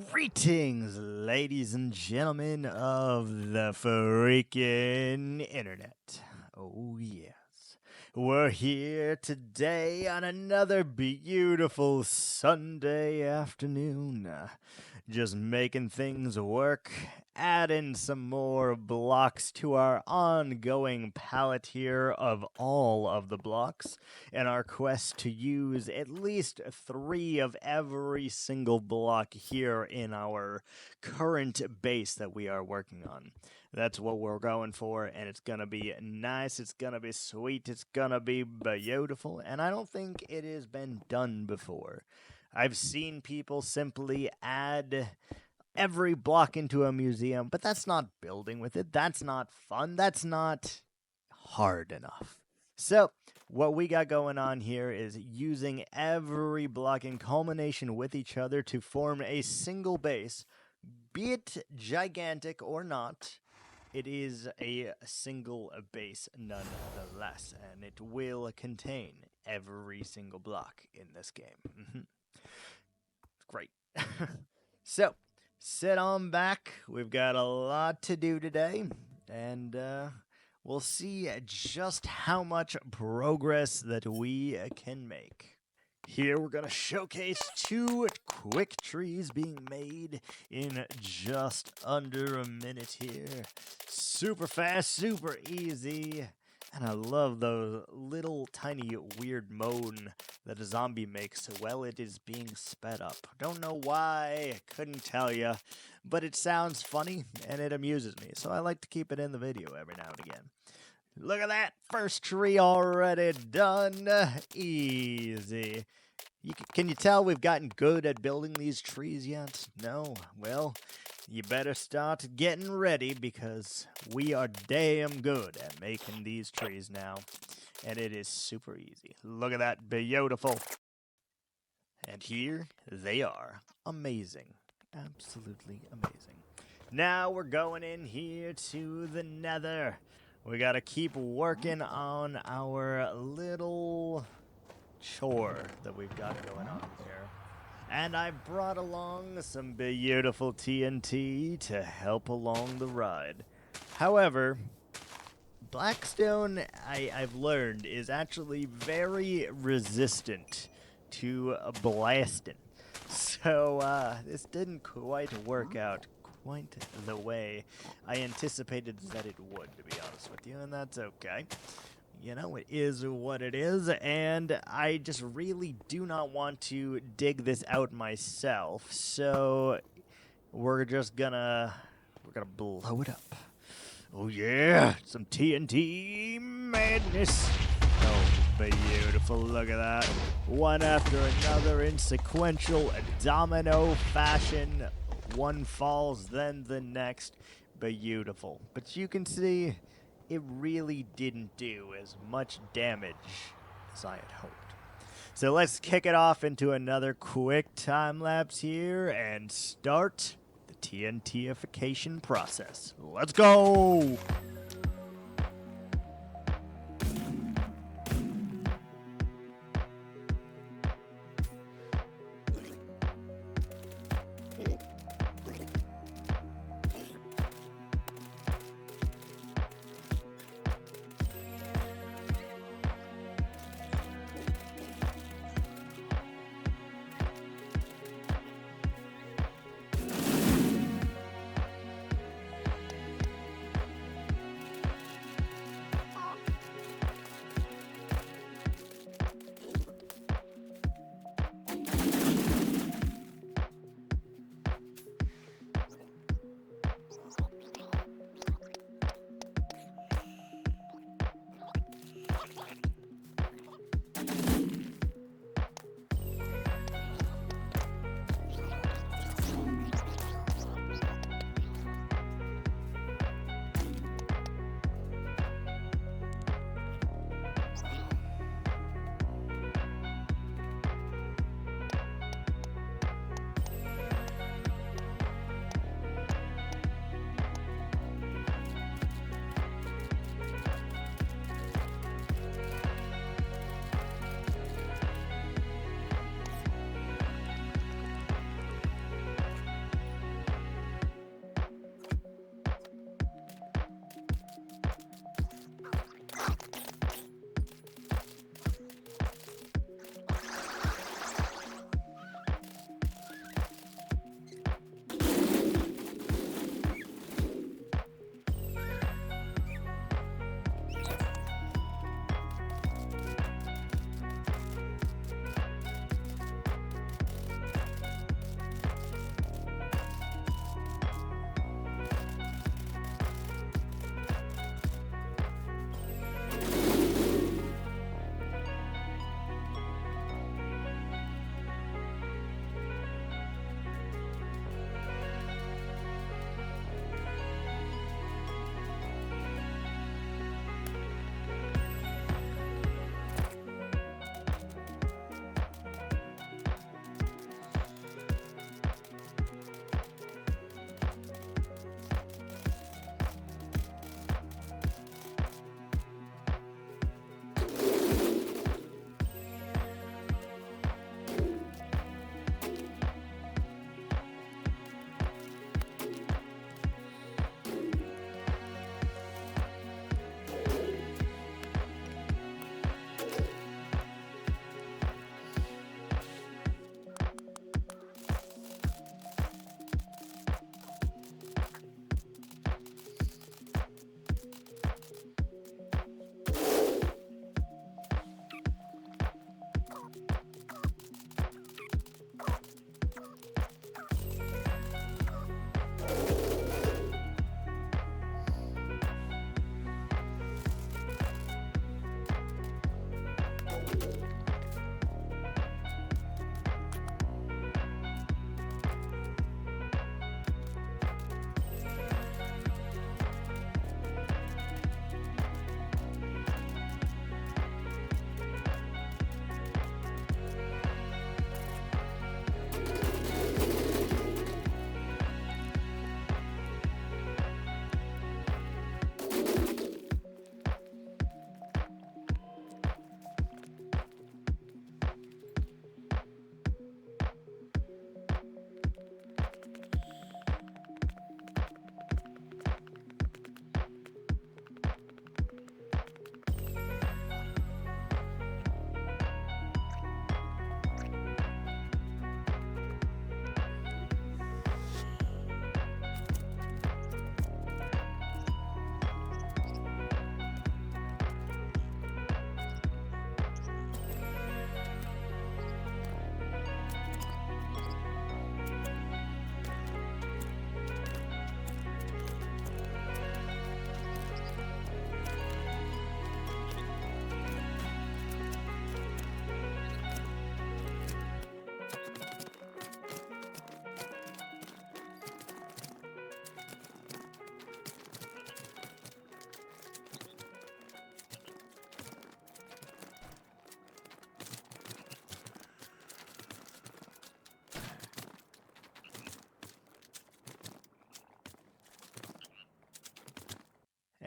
Greetings, ladies and gentlemen of the freaking internet. Oh, yes. We're here today on another beautiful Sunday afternoon. Just making things work, adding some more blocks to our ongoing palette here of all of the blocks in our quest to use at least 3 of every single block here in our current base that we are working on. That's what we're going for, and it's gonna be nice, it's gonna be sweet, it's gonna be beautiful, and I don't think it has been done before. I've seen people simply add every block into a museum, but that's not building with it. That's not fun. That's not hard enough. So, what we got going on here is using every block in culmination with each other to form a single base, be it gigantic or not. It is a single base nonetheless, and it will contain every single block in this game. Great. So, sit on back. We've got a lot to do today, and we'll see just how much progress that we can make. Here we're going to showcase 2 quick trees being made in just under a minute here. Super fast, super easy. And I love those little tiny weird moan that a zombie makes while it is being sped up. Don't know why, couldn't tell you, but it sounds funny and it amuses me, so I like to keep it in the video every now and again. Look at that, first tree already done. Easy. Can you tell we've gotten good at building these trees yet? No? Well, you better start getting ready because we are damn good at making these trees now. And it is super easy. Look at that, beautiful. And here they are. Amazing. Absolutely amazing. Now we're going in here to the Nether. We gotta keep working on our little chore that we've got going on here. And I brought along some beautiful TNT to help along the ride. However, Blackstone, I've learned, is actually very resistant to blasting. So this didn't quite work out quite the way I anticipated that it would, to be honest with you, and that's okay. You know, it is what it is, and I just really do not want to dig this out myself, so we're gonna blow it up. Oh yeah, some TNT madness. Oh, beautiful, look at that. One after another in sequential domino fashion. One falls, then the next. Beautiful. But you can see it really didn't do as much damage as I had hoped. So let's kick it off into another quick time lapse here and start the TNTification process. Let's go!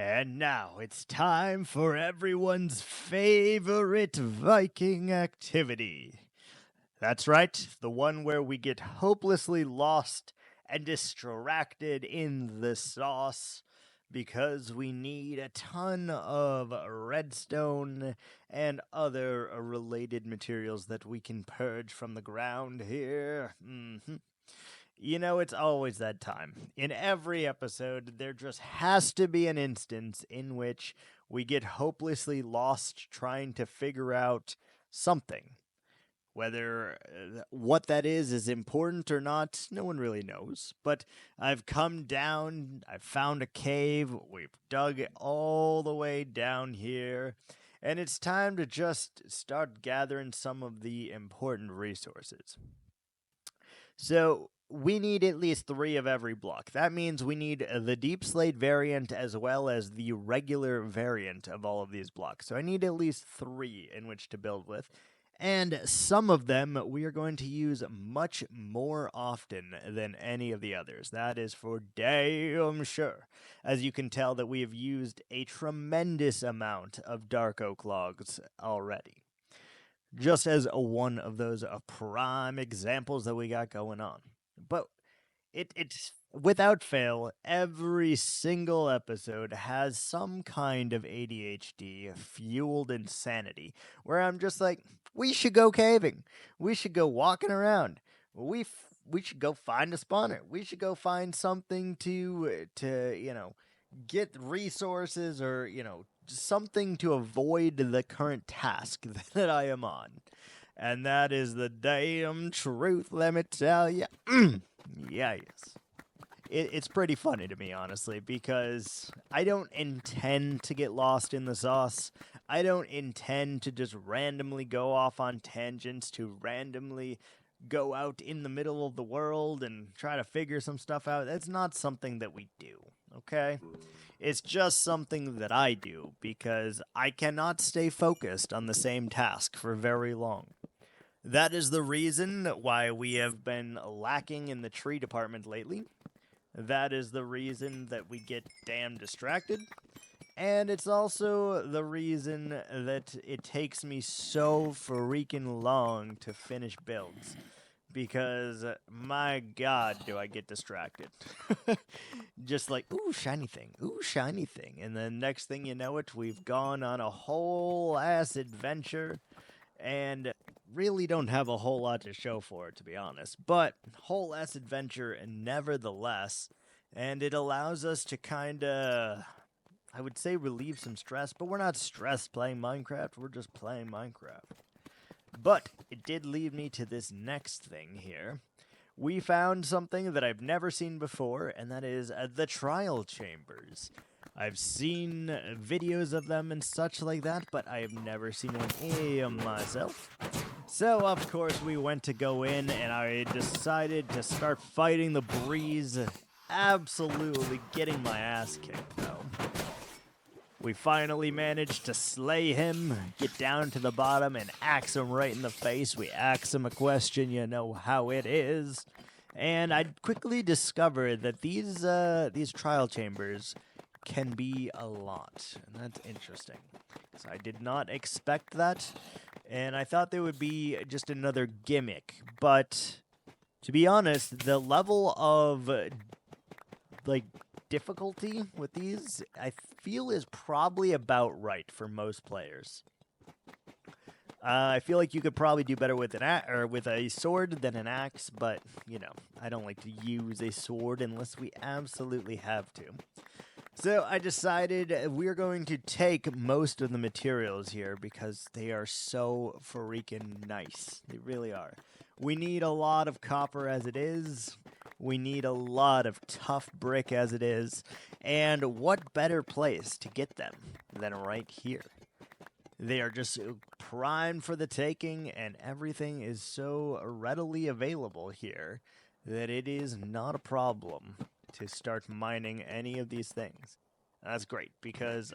And now it's time for everyone's favorite Viking activity. That's right, the one where we get hopelessly lost and distracted in the sauce because we need a ton of redstone and other related materials that we can purge from the ground here. You know, it's always that time. In every episode, there just has to be an instance in which we get hopelessly lost trying to figure out something. Whether what that is important or not, no one really knows. But I've come down, I've found a cave, we've dug it all the way down here, and it's time to just start gathering some of the important resources. So we need at least 3 of every block. That means we need the deep slate variant as well as the regular variant of all of these blocks. So I need at least 3 in which to build with. And some of them we are going to use much more often than any of the others. That is for damn sure. As you can tell that we have used a tremendous amount of dark oak logs already. Just as one of those prime examples that we got going on. But it's without fail, every single episode has some kind of ADHD fueled insanity where I'm just like, we should go caving. We should go walking around. We should go find a spawner. We should go find something to get resources or, something to avoid the current task that I am on. And that is the damn truth, let me tell you. Yeah, yes. It's pretty funny to me, honestly, because I don't intend to get lost in the sauce. I don't intend to just randomly go off on tangents to randomly go out in the middle of the world and try to figure some stuff out. That's not something that we do, okay? It's just something that I do because I cannot stay focused on the same task for very long. That is the reason why we have been lacking in the tree department lately. That is the reason that we get damn distracted. And it's also the reason that it takes me so freaking long to finish builds. Because, my god, do I get distracted. Just like, ooh, shiny thing. And then next thing you know it, we've gone on a whole ass adventure. And really don't have a whole lot to show for it, to be honest. But whole ass adventure, nevertheless, and it allows us to kind of, I would say, relieve some stress. But we're not stressed playing Minecraft. We're just playing Minecraft. But it did lead me to this next thing here. We found something that I've never seen before, and that is the trial chambers. I've seen videos of them and such like that, but I have never seen one myself. So, of course, we went to go in, and I decided to start fighting the breeze. Absolutely getting my ass kicked, though. We finally managed to slay him, get down to the bottom, and axe him right in the face. We axe him a question, you know how it is. And I quickly discovered that these trial chambers can be a lot, and that's interesting. So I did not expect that, and I thought they would be just another gimmick. But to be honest, the level of difficulty with these, I feel, is probably about right for most players. I feel like you could probably do better with with a sword than an axe, but I don't like to use a sword unless we absolutely have to. So I decided we're going to take most of the materials here because they are so freaking nice. They really are. We need a lot of copper as it is. We need a lot of tough brick as it is. And what better place to get them than right here? They are just primed for the taking, and everything is so readily available here that it is not a problem to start mining any of these things. That's great, because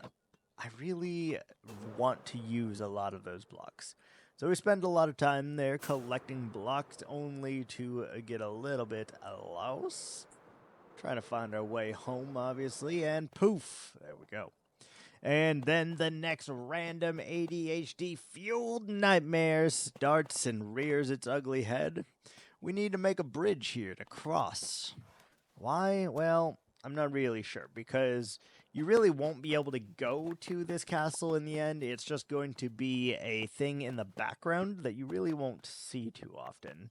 I really want to use a lot of those blocks. So we spend a lot of time there collecting blocks only to get a little bit lost. Trying to find our way home, obviously, and poof, there we go. And then the next random ADHD fueled nightmare starts and rears its ugly head. We need to make a bridge here to cross. Why? Well, I'm not really sure, because you really won't be able to go to this castle in the end. It's just going to be a thing in the background that you really won't see too often.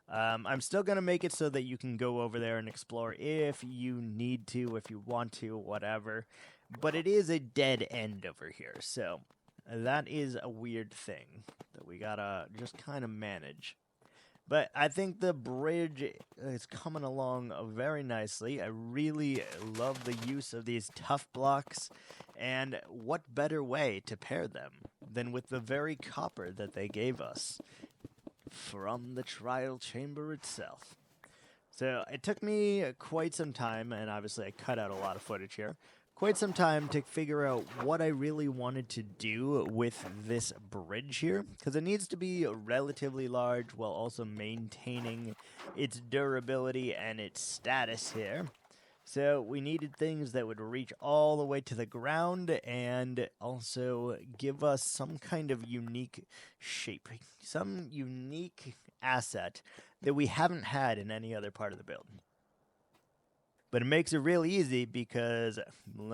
I'm still going to make it so that you can go over there and explore if you need to, if you want to, whatever. But it is a dead end over here, so that is a weird thing that we gotta just kind of manage. But I think the bridge is coming along very nicely. I really love the use of these tough blocks, and what better way to pair them than with the very copper that they gave us from the trial chamber itself. So it took me quite some time, and obviously I cut out a lot of footage here, quite some time to figure out what I really wanted to do with this bridge here, because it needs to be relatively large while also maintaining its durability and its status here. So we needed things that would reach all the way to the ground and also give us some kind of unique shape, some unique asset that we haven't had in any other part of the build. But it makes it real easy because,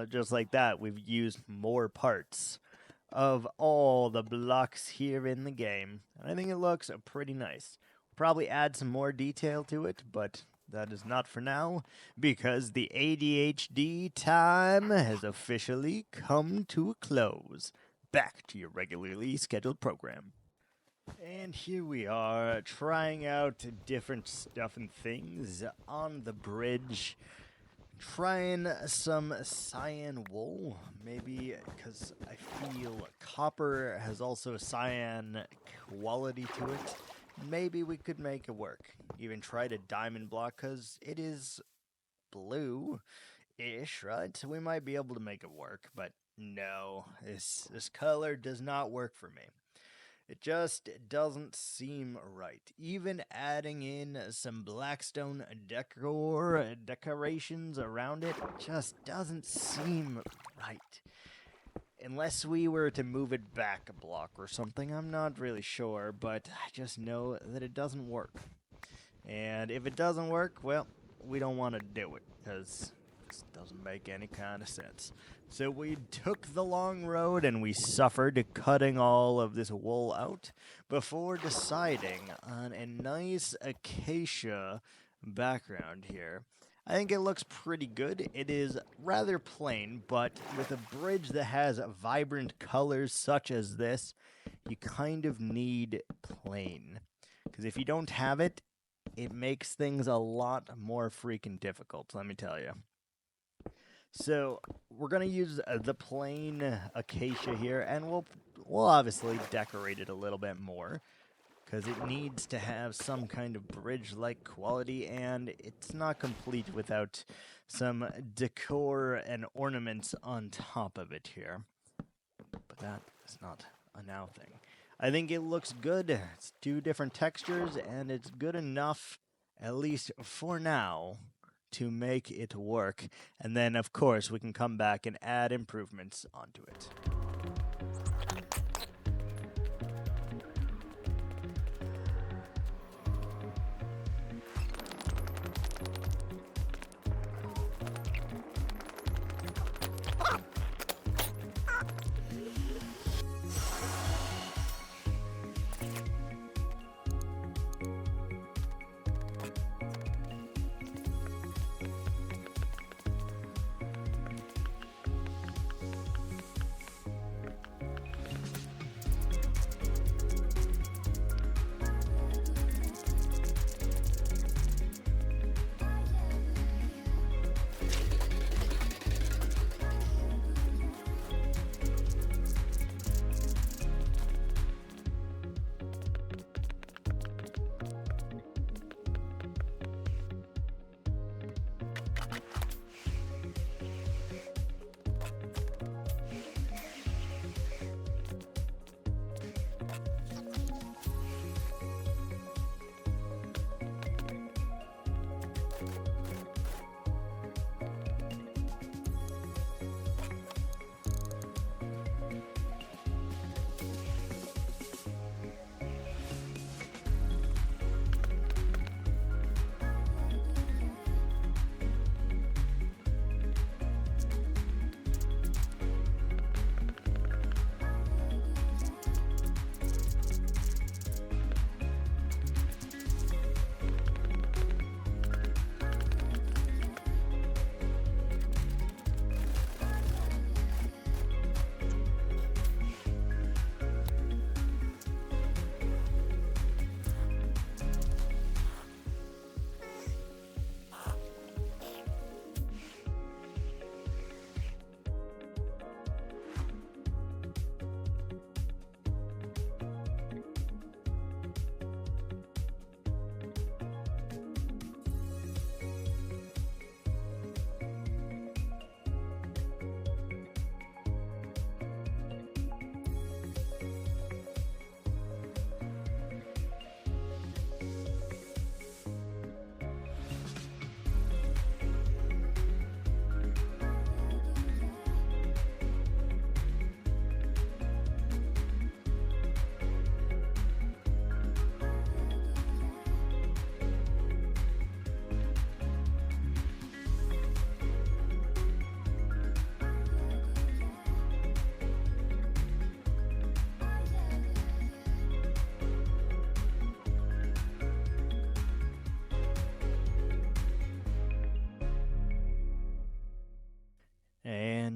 just like that, we've used more parts of all the blocks here in the game. And I think it looks pretty nice. Probably add some more detail to it, but that is not for now, because the ADHD time has officially come to a close. Back to your regularly scheduled program. And here we are, trying out different stuff and things on the bridge. Trying some cyan wool, maybe, because I feel copper has also a cyan quality to it. Maybe we could make it work. Even tried a diamond block, because it is blue-ish, right? So we might be able to make it work, but no, this color does not work for me. It just doesn't seem right. Even adding in some blackstone decorations around it just doesn't seem right. Unless we were to move it back a block or something, I'm not really sure, but I just know that it doesn't work. And if it doesn't work, well, we don't want to do it, because this doesn't make any kind of sense. So we took the long road and we suffered cutting all of this wool out before deciding on a nice acacia background here. I think it looks pretty good. It is rather plain, but with a bridge that has vibrant colors such as this, you kind of need plain. Because if you don't have it, it makes things a lot more freaking difficult, let me tell you. So we're going to use the plain acacia here, and we'll obviously decorate it a little bit more, because it needs to have some kind of bridge-like quality, and it's not complete without some decor and ornaments on top of it here. But that is not a now thing. I think it looks good. It's two different textures, and it's good enough, at least for now, to make it work. And then, of course, we can come back and add improvements onto it.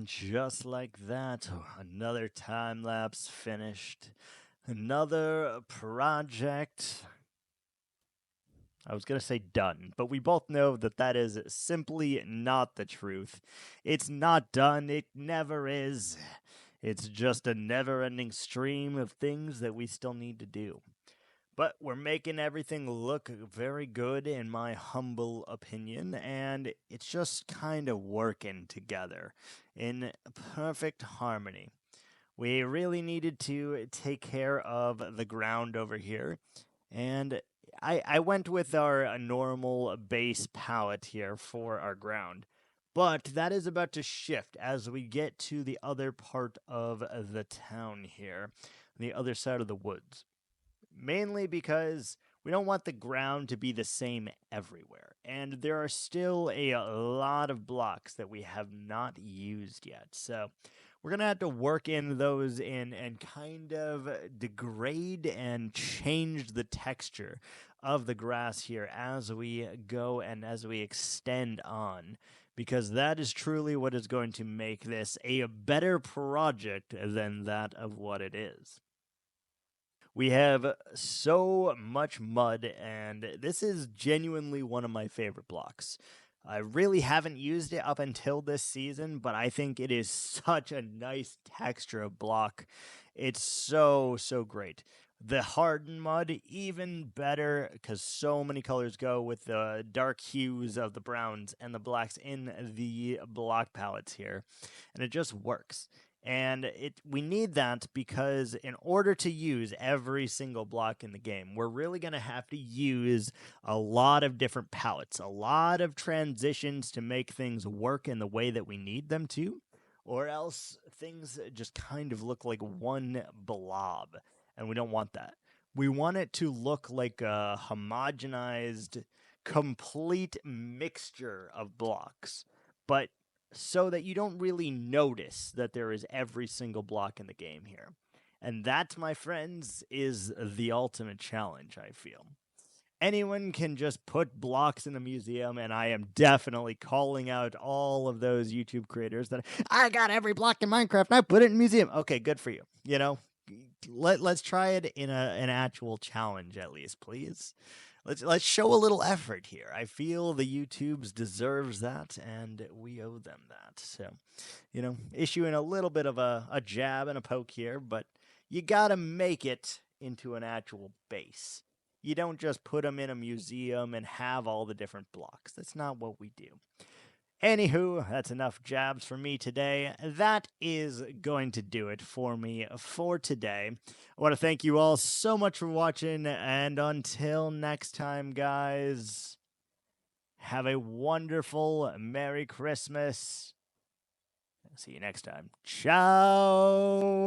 just like that, another time lapse finished. Another project. I was going to say done, but we both know that that is simply not the truth. It's not done, it never is. It's just a never ending stream of things that we still need to do. But we're making everything look very good, in my humble opinion, and it's just kind of working together in perfect harmony. We really needed to take care of the ground over here, and I went with our normal base palette here for our ground. But that is about to shift as we get to the other part of the town here, the other side of the woods. Mainly because we don't want the ground to be the same everywhere. And there are still a lot of blocks that we have not used yet. So we're going to have to work in those in and kind of degrade and change the texture of the grass here as we go and as we extend on. Because that is truly what is going to make this a better project than that of what it is. We have so much mud, and this is genuinely one of my favorite blocks. I really haven't used it up until this season, but I think it is such a nice texture of block. It's so great. The hardened mud, even better, because so many colors go with the dark hues of the browns and the blacks in the block palettes here. And it just works. And we need that because in order to use every single block in the game, we're really going to have to use a lot of different palettes, a lot of transitions to make things work in the way that we need them to, or else things just kind of look like one blob, and we don't want that. We want it to look like a homogenized, complete mixture of blocks, but so that you don't really notice that there is every single block in the game here. And that, my friends, is the ultimate challenge, I feel. Anyone can just put blocks in a museum, and I am definitely calling out all of those YouTube creators that I got every block in Minecraft and I put it in a museum. Okay, good for you. You know, let's try it in an actual challenge at least, please. Let's show a little effort here. I feel the YouTubes deserves that, and we owe them that. So, issuing a little bit of a jab and a poke here, but you gotta make it into an actual base. You don't just put them in a museum and have all the different blocks. That's not what we do. Anywho, that's enough jabs for me today. That is going to do it for me for today. I want to thank you all so much for watching, and until next time, guys, have a wonderful Merry Christmas. See you next time. Ciao!